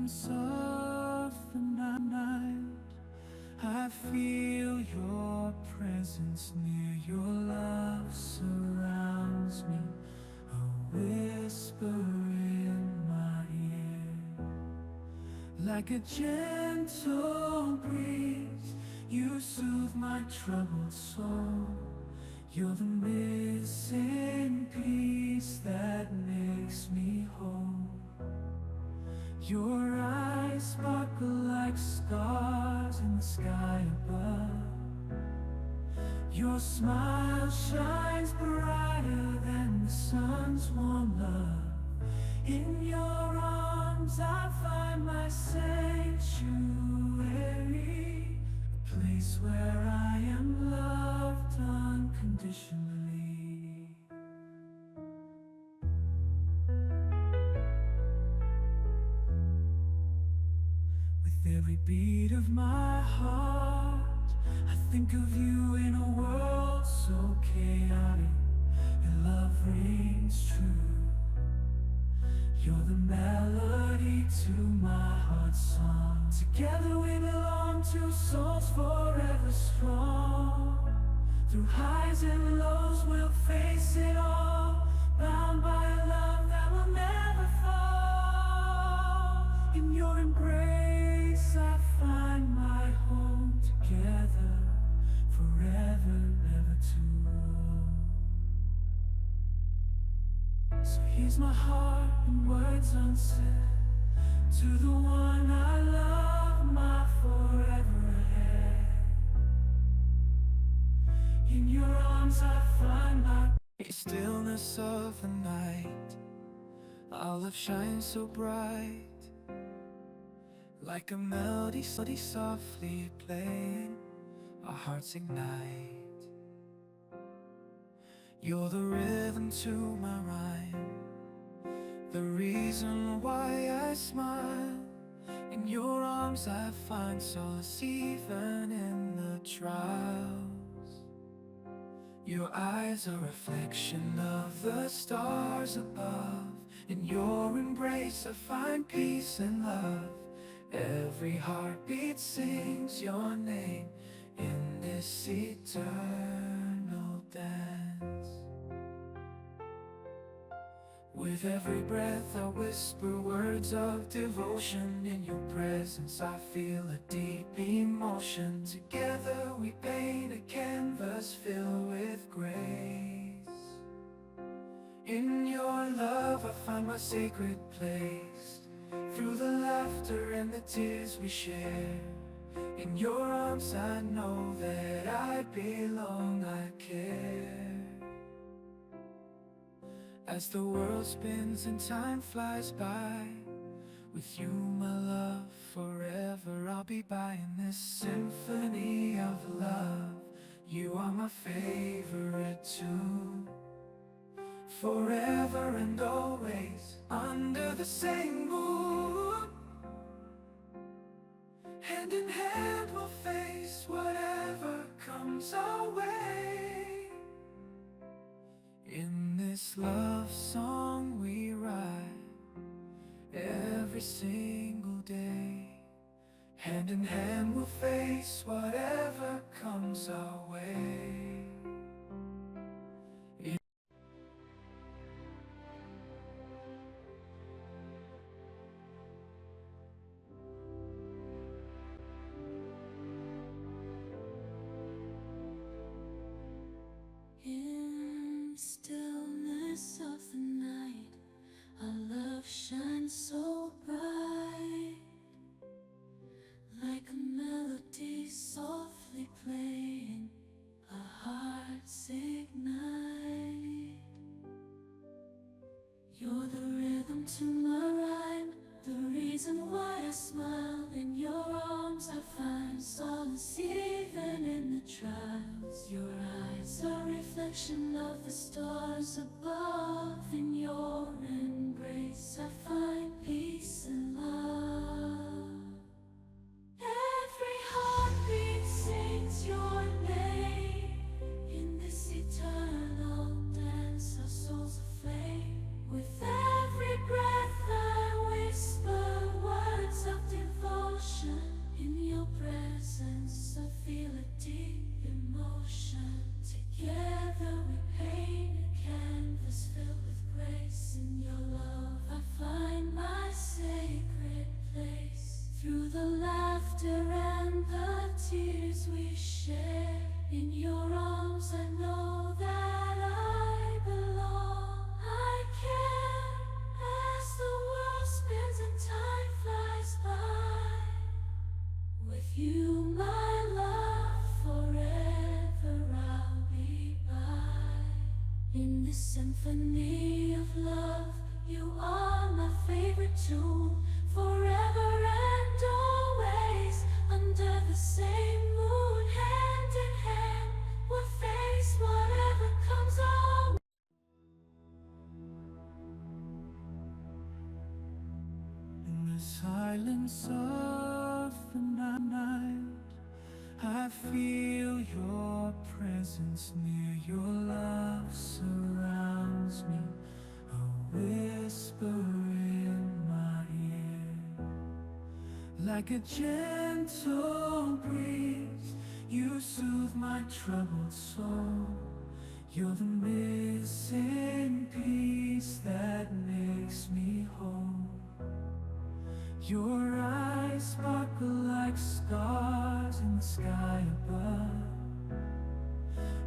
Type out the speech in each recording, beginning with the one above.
silence of the night, I feel your presence near, your love surrounds me, a whisper in my ear. Like a gentle breeze, you soothe my troubled soul. You're the missing piece that makes me whole. Your eyes sparkle like stars in the sky above. Your smile shines brighter than the sun's warm love. In your arms I find my sanctuary, a place where I am loved unconditionally. With every beat of my heart, I think of you in a world so chaotic. Your love rings true. You're the melody to my heart's song. Together we belong, two souls forever strong. Through highs and lows we'll face it all, bound by a love that will never fall. In your embrace I find my home, together forever, never to roam. So here's my heart in words unsaid, to the one I love, my forever ahead. In your arms I find my stillness of the night. Our love shines so bright, like a melody softly playing, our hearts ignite. You're the rhythm to my rhyme, the reason why I smile. In your arms I find solace even in the trials. Your eyes are a reflection of the stars above. In your embrace I find peace and love. Every heartbeat sings your name in this eternal dance. With every breath I whisper words of devotion. In your presence I feel a deep emotion. Together we paint a canvas filled with grace. In your love I find my sacred place. Through the laughter and the tears we share, in your arms I know that I belong, I care. As the world spins and time flies by, with you my love, forever I'll be by in this symphony of love. You are my favorite tune, forever and always under the same moon. Hand in hand we'll face whatever comes our way. In this love song we write every single day. Hand in hand we'll face whatever comes our way. In the stillness of the night, our love shines so bright, like a melody softly playing, our hearts ignite. You're the rhythm to my rhyme, the reason why I smile. In your arms I find solace even in the trials. Your eyes are a reflection of the stars above. In your embrace I find peace and love. Every heartbeat sings your name in this eternal dance. Our souls aflame. With every breath I whisper words In this symphony of love, you are my favorite tune. Forever and always, under the same moon, hand in hand, we'll face whatever comes our way. In the silence of the night, I feel your presence near. Your love surrounds me, a whisper in my ear. Like a gentle breeze, you soothe my troubled soul. You're the missing piece that makes me whole. Your eyes sparkle like stars in the sky above.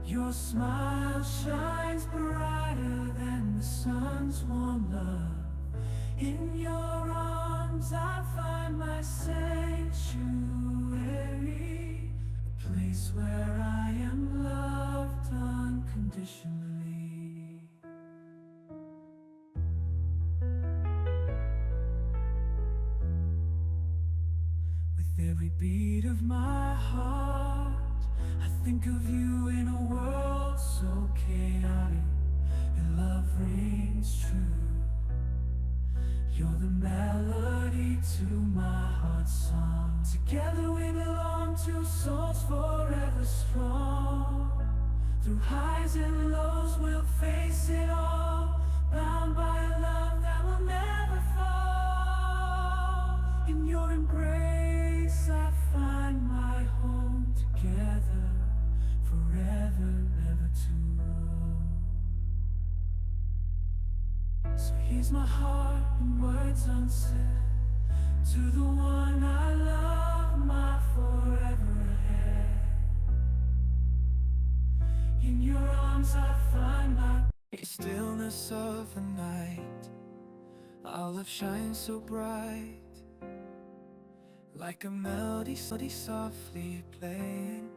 Your smile shines brighter than the sun's warm love. In your arms I find my sanctuary, a place where I am loved unconditionally. With every beat of my heart, I think of you in a world so chaotic. Your love rings true. You're the melody to my heart's song. Together we belong, two souls forever strong. Through highs and lows we'll face it all, bound by a love that will never fall. In your embrace I find my home. Together forever, never to roam. So here's my heart in words unsaid, to the one I love, my forever ahead. In your arms I find my stillness of the night. Our love shines so bright, like a melody softly playing.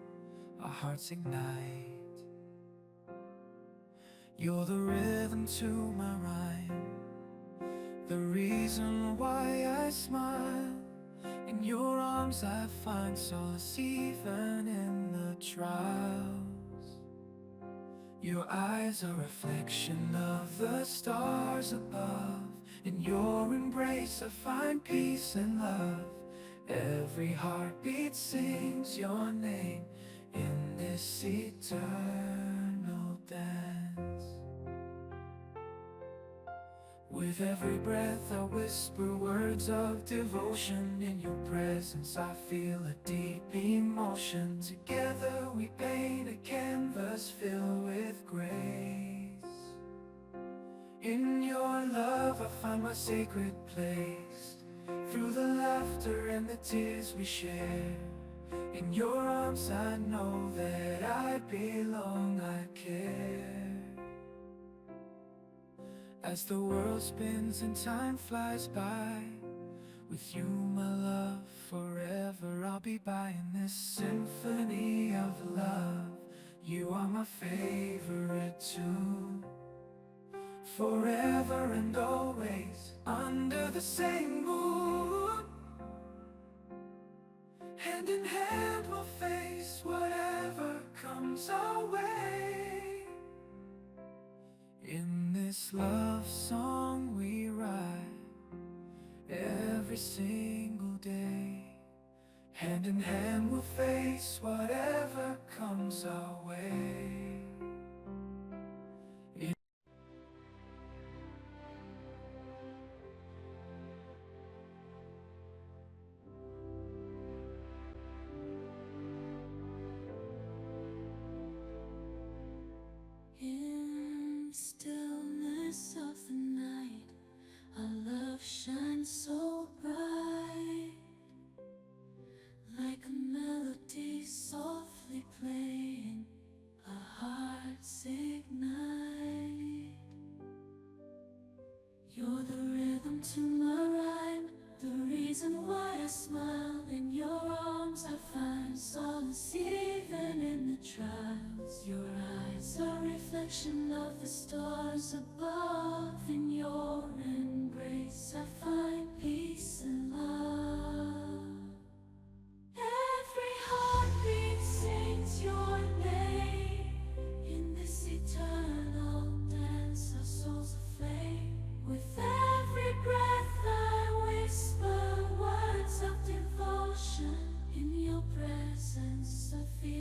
Our hearts ignite. You're the rhythm to my rhyme, the reason why I smile. In your arms I find solace even in the trials. Your eyes are a reflection of the stars above. In your embrace I find peace and love. Every heartbeat sings your name in this eternal dance. With every breath I whisper words of devotion. In your presence I feel a deep emotion. Together we paint a canvas filled with grace. In your love I find my sacred place. Through the laughter and the tears we share, in your arms I know that I belong, I care. As the world spins and time flies by, with you my love, forever I'll be by. In this symphony of love, you are my favorite tune. Forever and always, under the same moon, hand in hand we'll face whatever comes our way. In this love song we write every single day. Hand in hand we'll face whatever comes our way. In the stillness of the night, our love shines so bright, like a melody softly playing. Our hearts ignite. You're the rhythm to my rhyme, the reason why I smile. In your arms I find solace even in the trials. Your eyes are a reflection of the stars above. In your embrace I find